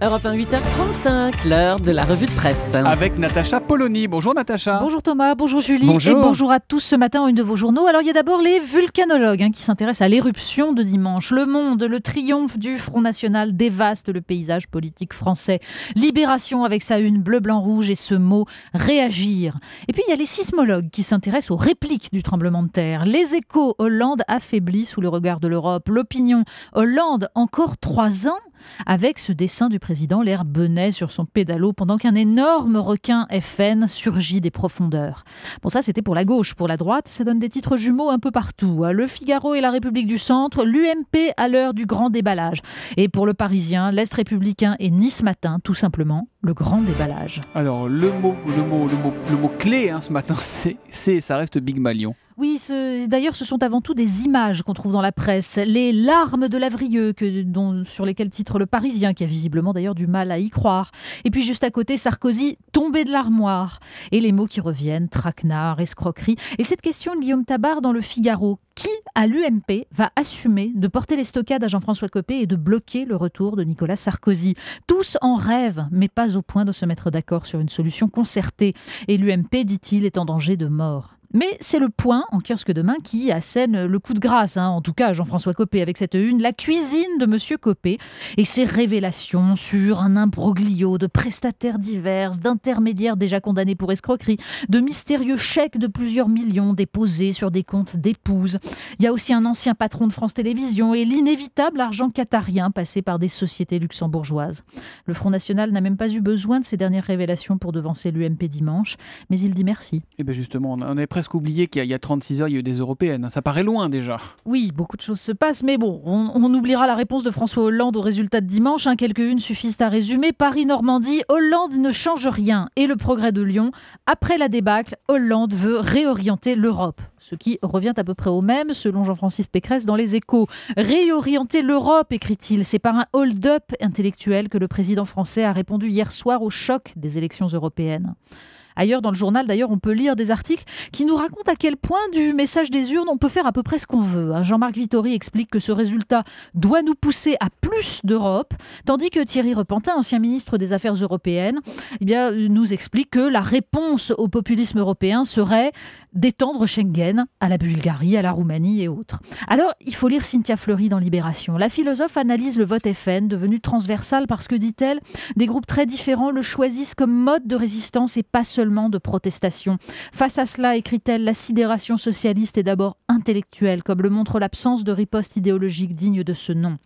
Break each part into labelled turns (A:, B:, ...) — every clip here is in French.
A: Europe 1, 8h35, l'heure de la revue de presse.
B: Avec Natacha Polony. Bonjour Natacha.
C: Bonjour Thomas, bonjour Julie.
A: Bonjour.
C: Et bonjour à tous ce matin, une de vos journaux. Alors il y a d'abord les vulcanologues qui s'intéressent à l'éruption de dimanche. Le Monde, le triomphe du Front National dévaste le paysage politique français. Libération avec sa une bleu, blanc, rouge et ce mot réagir. Et puis il y a les sismologues qui s'intéressent aux répliques du tremblement de terre. Les Échos, Hollande affaibli sous le regard de l'Europe. L'Opinion, Hollande encore 3 ans avec ce dessin du président, l'air benet sur son pédalo pendant qu'un énorme requin FN surgit des profondeurs. Bon, ça c'était pour la gauche. Pour la droite, ça donne des titres jumeaux un peu partout. Le Figaro et la République du Centre, l'UMP à l'heure du grand déballage. Et pour le Parisien, l'Est républicain et Nice Matin, tout simplement, le grand déballage.
B: Alors le mot clé ce matin, ça reste Big Malion.
C: Oui, d'ailleurs, ce sont avant tout des images qu'on trouve dans la presse. Les larmes de Lavrieux, sur lesquelles titre le Parisien, qui a visiblement d'ailleurs du mal à y croire. Et puis juste à côté, Sarkozy tombé de l'armoire. Et les mots qui reviennent, traquenard, escroquerie. Et cette question de Guillaume Tabar dans le Figaro. Qui, à l'UMP, va assumer de porter les stockades à Jean-François Copé et de bloquer le retour de Nicolas Sarkozy? Tous en rêvent, mais pas au point de se mettre d'accord sur une solution concertée. Et l'UMP, dit-il, est en danger de mort. Mais c'est le Point, en kiosque demain, qui assène le coup de grâce, en tout cas Jean-François Copé, avec cette une, la cuisine de Monsieur Copé et ses révélations sur un imbroglio de prestataires divers, d'intermédiaires déjà condamnés pour escroquerie, de mystérieux chèques de plusieurs millions déposés sur des comptes d'épouses. Il y a aussi un ancien patron de France Télévisions et l'inévitable argent qatarien passé par des sociétés luxembourgeoises. Le Front National n'a même pas eu besoin de ces dernières révélations pour devancer l'UMP dimanche, mais il dit merci.
B: Et bien justement, on avait presque oublié qu'il y a 36 heures, il y a eu des européennes. Ça paraît loin déjà.
C: Oui, beaucoup de choses se passent, mais bon, on oubliera la réponse de François Hollande au résultat de dimanche. Quelques-unes suffisent à résumer. Paris-Normandie, Hollande ne change rien. Et le progrès de Lyon, après la débâcle, Hollande veut réorienter l'Europe. Ce qui revient à peu près au même, selon Jean-Francis Pécresse dans Les Échos. Réorienter l'Europe, écrit-il, c'est par un hold-up intellectuel que le président français a répondu hier soir au choc des élections européennes. Ailleurs dans le journal, d'ailleurs, on peut lire des articles qui nous racontent à quel point du message des urnes, on peut faire à peu près ce qu'on veut. Jean-Marc Vittori explique que ce résultat doit nous pousser à plus d'Europe, tandis que Thierry Repentin, ancien ministre des Affaires européennes, nous explique que la réponse au populisme européen serait d'étendre Schengen à la Bulgarie, à la Roumanie et autres. Alors, il faut lire Cynthia Fleury dans Libération. La philosophe analyse le vote FN, devenu transversal parce que, dit-elle, des groupes très différents le choisissent comme mode de résistance et pas seulement de protestation. Face à cela, écrit-elle, la sidération socialiste est d'abord intellectuelle, comme le montre l'absence de riposte idéologique digne de ce nom.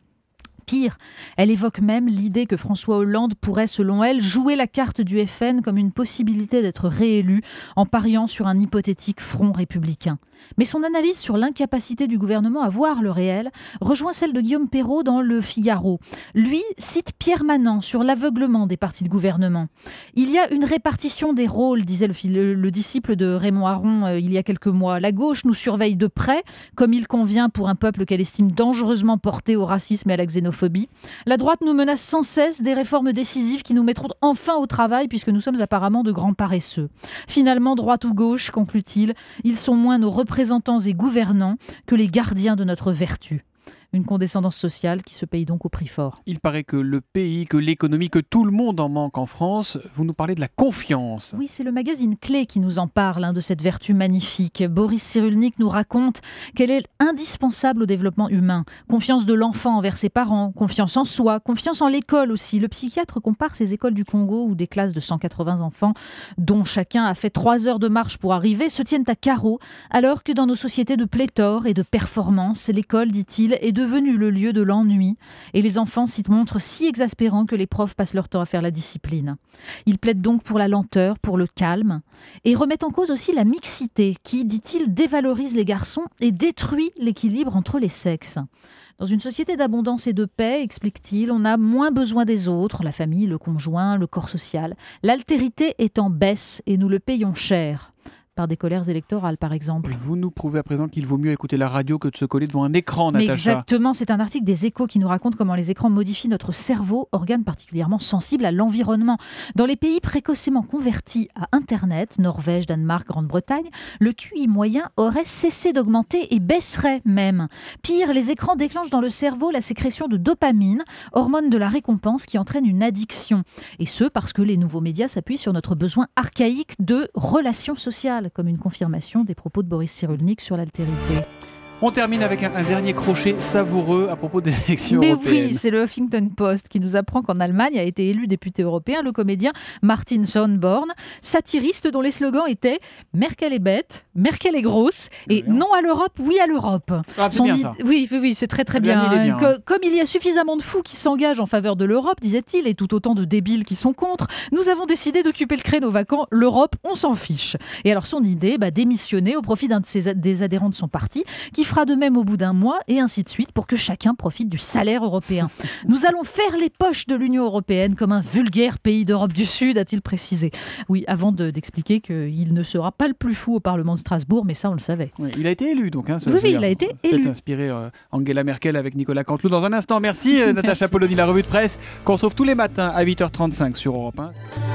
C: Pire, elle évoque même l'idée que François Hollande pourrait, selon elle, jouer la carte du FN comme une possibilité d'être réélu en pariant sur un hypothétique front républicain. Mais son analyse sur l'incapacité du gouvernement à voir le réel rejoint celle de Guillaume Perrault dans Le Figaro. Lui cite Pierre Manant sur l'aveuglement des partis de gouvernement. Il y a une répartition des rôles, disait le disciple de Raymond Aron il y a quelques mois. La gauche nous surveille de près, comme il convient pour un peuple qu'elle estime dangereusement porté au racisme et à la xénophobie. La droite nous menace sans cesse des réformes décisives qui nous mettront enfin au travail puisque nous sommes apparemment de grands paresseux. Finalement, droite ou gauche, conclut-il, ils sont moins nos représentants et gouvernants que les gardiens de notre vertu. Une condescendance sociale qui se paye donc au prix fort.
B: Il paraît que le pays, que l'économie, que tout le monde en manque en France. Vous nous parlez de la confiance.
C: Oui, c'est le magazine Clé qui nous en parle, de cette vertu magnifique. Boris Cyrulnik nous raconte qu'elle est indispensable au développement humain. Confiance de l'enfant envers ses parents, confiance en soi, confiance en l'école aussi. Le psychiatre compare ces écoles du Congo où des classes de 180 enfants, dont chacun a fait 3 heures de marche pour arriver, se tiennent à carreau, alors que dans nos sociétés de pléthore et de performance, l'école, dit-il, est devenu le lieu de l'ennui et les enfants s'y montrent si exaspérants que les profs passent leur temps à faire la discipline. Ils plaident donc pour la lenteur, pour le calme et remettent en cause aussi la mixité qui, dit-il, dévalorise les garçons et détruit l'équilibre entre les sexes. Dans une société d'abondance et de paix, explique-t-il, on a moins besoin des autres, la famille, le conjoint, le corps social. L'altérité est en baisse et nous le payons cher. par des colères électorales, par exemple.
B: Vous nous prouvez à présent qu'il vaut mieux écouter la radio que de se coller devant un écran,
C: Mais
B: Natacha.
C: exactement, c'est un article des Échos qui nous raconte comment les écrans modifient notre cerveau, organe particulièrement sensible à l'environnement. Dans les pays précocement convertis à Internet, Norvège, Danemark, Grande-Bretagne, le QI moyen aurait cessé d'augmenter et baisserait même. Pire, les écrans déclenchent dans le cerveau la sécrétion de dopamine, hormone de la récompense qui entraîne une addiction. Et ce, parce que les nouveaux médias s'appuient sur notre besoin archaïque de relations sociales, comme une confirmation des propos de Boris Cyrulnik sur l'altérité.
B: On termine avec un dernier crochet savoureux à propos des élections
C: Mais
B: européennes.
C: oui, c'est le Huffington Post qui nous apprend qu'en Allemagne a été élu député européen le comédien Martin Schönborn, satiriste dont les slogans étaient « Merkel est bête, Merkel est grosse » et « Non à l'Europe, oui à l'Europe ».
B: Ah, c'est bien ça.
C: Oui, c'est très très
B: Bien,
C: bien.
B: il est bien, hein.
C: Comme il y a suffisamment de fous qui s'engagent en faveur de l'Europe, disait-il, et tout autant de débiles qui sont contre, nous avons décidé d'occuper le créneau vacant. L'Europe, on s'en fiche. Et alors son idée, démissionner au profit d'un des adhérents de son parti, qui fera de même au bout d'un mois, et ainsi de suite, pour que chacun profite du salaire européen. Nous allons faire les poches de l'Union européenne comme un vulgaire pays d'Europe du Sud, a-t-il précisé. Oui, avant d'expliquer qu'il ne sera pas le plus fou au Parlement de Strasbourg, mais ça, on le savait.
B: Oui, il a été élu, donc.
C: Oui, il a été élu.
B: Peut-être inspiré Angela Merkel avec Nicolas Canteloup. Dans un instant, merci Natacha Polony, la revue de presse, qu'on retrouve tous les matins à 8h35 sur Europe 1.